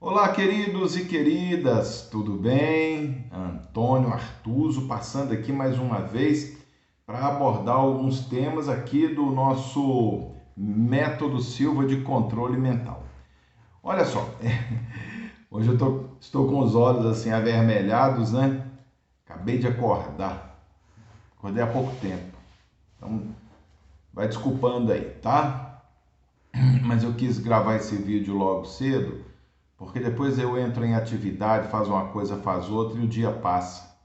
Olá, queridos e queridas, tudo bem? Antônio Artuso passando aqui mais uma vez para abordar alguns temas aqui do nosso método Silva de controle mental. Olha só, hoje estou com os olhos assim avermelhados, né? Acabei de acordar, acordei há pouco tempo, então vai desculpando aí, tá? Mas eu quis gravar esse vídeo logo cedo porque depois eu entro em atividade, faz uma coisa, faz outra e o dia passa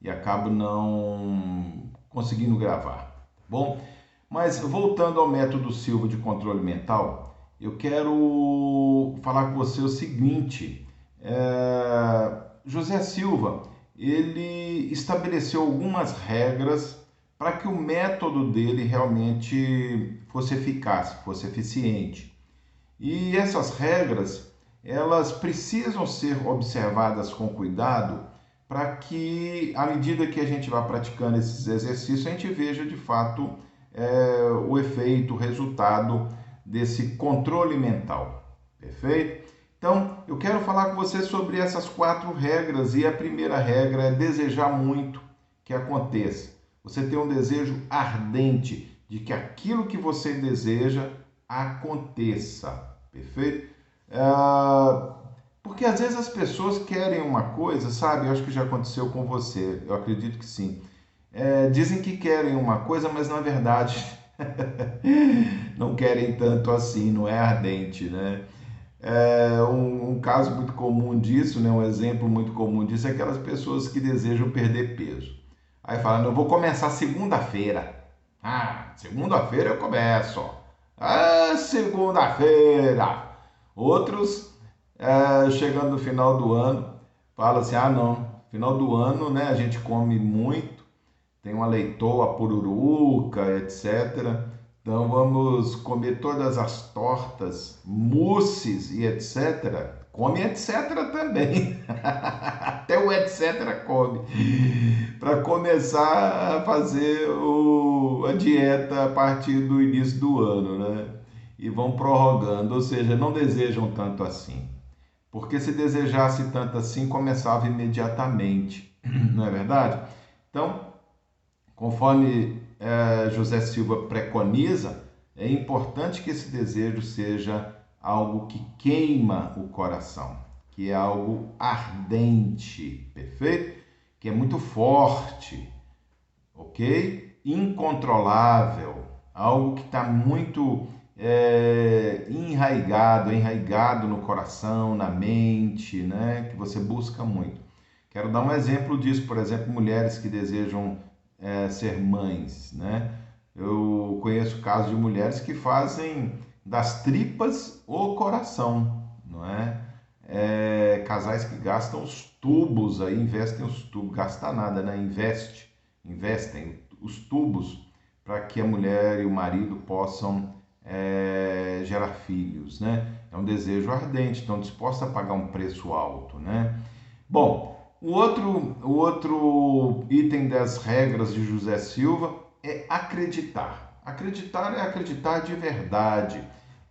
e acabo não conseguindo gravar, tá bom? Mas voltando ao método Silva de controle mental, eu quero falar com você o seguinte: José Silva ele estabeleceu algumas regras para que o método dele realmente fosse eficaz, fosse eficiente. E essas regras, elas precisam ser observadas com cuidado para que, à medida que a gente vai praticando esses exercícios, a gente veja de fato o efeito, o resultado desse controle mental. Perfeito? Então, eu quero falar com você sobre essas 4 regras e a primeira regra é desejar muito que aconteça. Você tem um desejo ardente de que aquilo que você deseja aconteça. Perfeito? Porque às vezes as pessoas querem uma coisa, sabe? Eu acho que já aconteceu com você, eu acredito que sim. Dizem que querem uma coisa, mas na verdade não querem tanto assim, não é ardente, né? Um caso muito comum disso, né? Um exemplo muito comum disso é aquelas pessoas que desejam perder peso. Aí falam, eu vou começar segunda-feira. Ah, segunda-feira eu começo. Ah, segunda-feira. Outros, chegando no final do ano, falam assim, ah não, final do ano, né, a gente come muito, tem uma leitoa, pururuca, etc. Então vamos comer todas as tortas, mousses e etc. Come etc também. Até o etc come. Para começar a fazer a dieta a partir do início do ano, né? E vão prorrogando, ou seja, não desejam tanto assim. Porque se desejasse tanto assim, começava imediatamente, não é verdade? Então, conforme José Silva preconiza, é importante que esse desejo seja algo que queima o coração, que é algo ardente, perfeito? Que é muito forte, ok? Incontrolável, algo que está muito enraigado no coração, na mente, né? Que você busca muito. Quero dar um exemplo disso, por exemplo, mulheres que desejam ser mães, né? Eu conheço casos de mulheres que fazem das tripas o coração, não é? Casais que gastam os tubos aí, investem os tubos, gasta nada, né? Investem os tubos para que a mulher e o marido possam gerar filhos, né? É um desejo ardente, estão dispostos a pagar um preço alto, né? Bom, o outro item das regras de José Silva é acreditar. Acreditar é acreditar de verdade.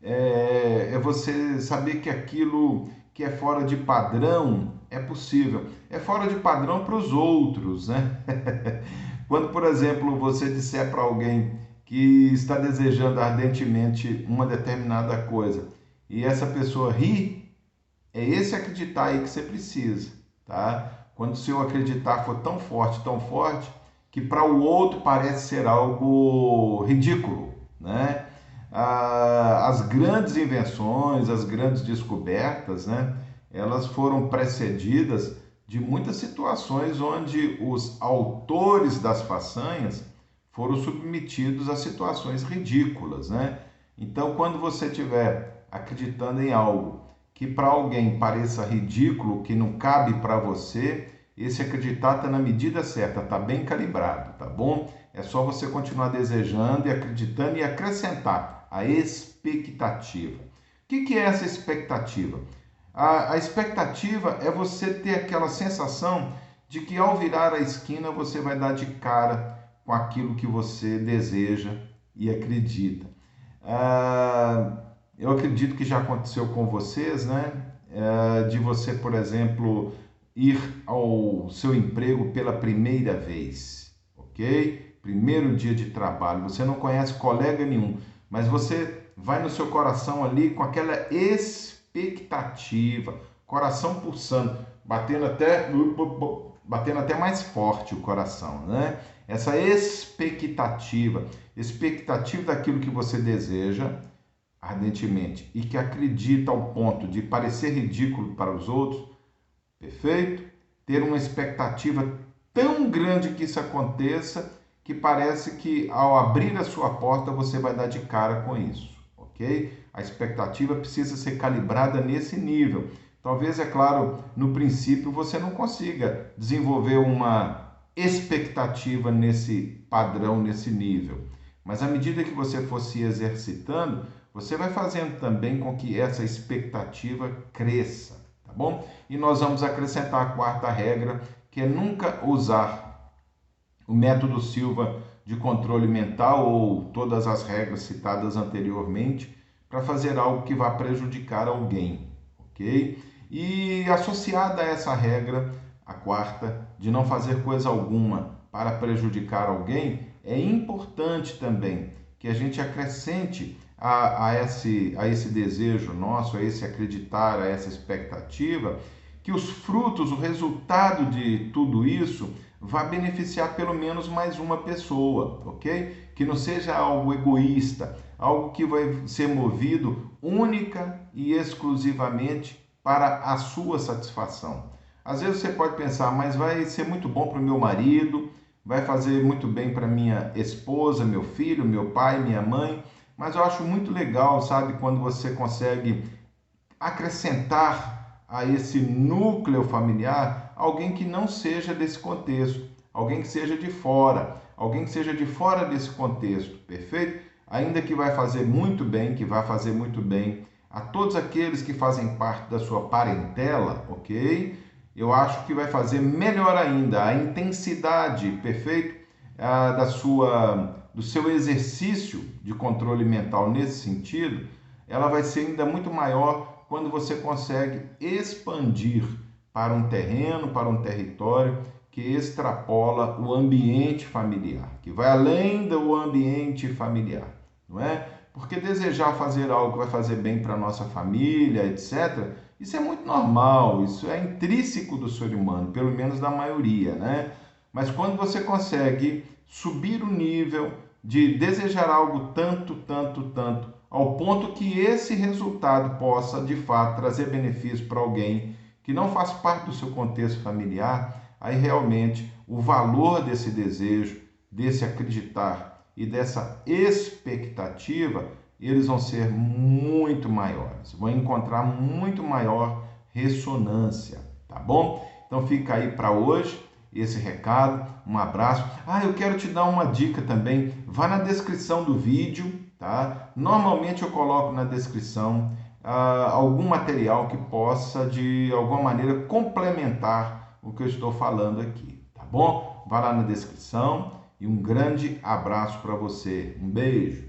É você saber que aquilo que é fora de padrão é possível. É fora de padrão para os outros, né? Quando, por exemplo, você disser para alguém que está desejando ardentemente uma determinada coisa e essa pessoa ri, é esse acreditar aí que você precisa, tá? Quando o seu acreditar for tão forte, que para o outro parece ser algo ridículo, né? As grandes invenções, as grandes descobertas, né? Elas foram precedidas de muitas situações onde os autores das façanhas foram submetidos a situações ridículas, né? Então, quando você estiver acreditando em algo que para alguém pareça ridículo, que não cabe para você, esse acreditar está na medida certa, está bem calibrado, tá bom? É só você continuar desejando e acreditando e acrescentar a expectativa. O que é essa expectativa? A expectativa é você ter aquela sensação de que ao virar a esquina você vai dar de cara com aquilo que você deseja e acredita. Ah, Eu acredito que já aconteceu com vocês, né? De você, por exemplo, ir ao seu emprego pela primeira vez, ok? Primeiro dia de trabalho, você não conhece colega nenhum, mas você vai no seu coração ali com aquela expectativa, coração pulsando, batendo até mais forte o coração, né? Essa expectativa daquilo que você deseja ardentemente e que acredita ao ponto de parecer ridículo para os outros, perfeito? Ter uma expectativa tão grande que isso aconteça que parece que ao abrir a sua porta você vai dar de cara com isso, ok? A expectativa precisa ser calibrada nesse nível. Talvez, é claro, no princípio você não consiga desenvolver uma expectativa nesse padrão, nesse nível. Mas à medida que você for se exercitando, você vai fazendo também com que essa expectativa cresça, tá bom? E nós vamos acrescentar a quarta regra, que é nunca usar o método Silva de controle mental ou todas as regras citadas anteriormente para fazer algo que vá prejudicar alguém, ok? E associada a essa regra, a quarta, de não fazer coisa alguma para prejudicar alguém, é importante também que a gente acrescente a esse desejo nosso, a esse acreditar, a essa expectativa, que os frutos, o resultado de tudo isso vai beneficiar pelo menos mais uma pessoa, ok? Que não seja algo egoísta, algo que vai ser movido única e exclusivamente para a sua satisfação. Às vezes você pode pensar, mas vai ser muito bom para o meu marido, vai fazer muito bem para minha esposa, meu filho, meu pai, minha mãe, mas eu acho muito legal, sabe, quando você consegue acrescentar a esse núcleo familiar alguém que não seja desse contexto, alguém que seja de fora, alguém que seja de fora desse contexto, perfeito? Ainda que vai fazer muito bem, que vai fazer muito bem a todos aqueles que fazem parte da sua parentela, ok? Eu acho que vai fazer melhor ainda a intensidade, perfeito? Do seu exercício de controle mental nesse sentido, ela vai ser ainda muito maior quando você consegue expandir para um terreno, para um território que extrapola o ambiente familiar, que vai além do ambiente familiar, não é? Porque desejar fazer algo que vai fazer bem para a nossa família, etc., isso é muito normal, isso é intrínseco do ser humano, pelo menos da maioria, né? Mas quando você consegue subir o nível de desejar algo tanto, tanto, tanto, ao ponto que esse resultado possa, de fato, trazer benefício para alguém que não faz parte do seu contexto familiar, aí realmente o valor desse desejo, desse acreditar e dessa expectativa, eles vão ser muito maiores, vão encontrar muito maior ressonância, tá bom? Então fica aí para hoje esse recado, um abraço. Eu quero te dar uma dica também, vá na descrição do vídeo, tá? Normalmente eu coloco na descrição algum material que possa de alguma maneira complementar o que eu estou falando aqui, tá bom? Vá lá na descrição e um grande abraço para você. Um beijo.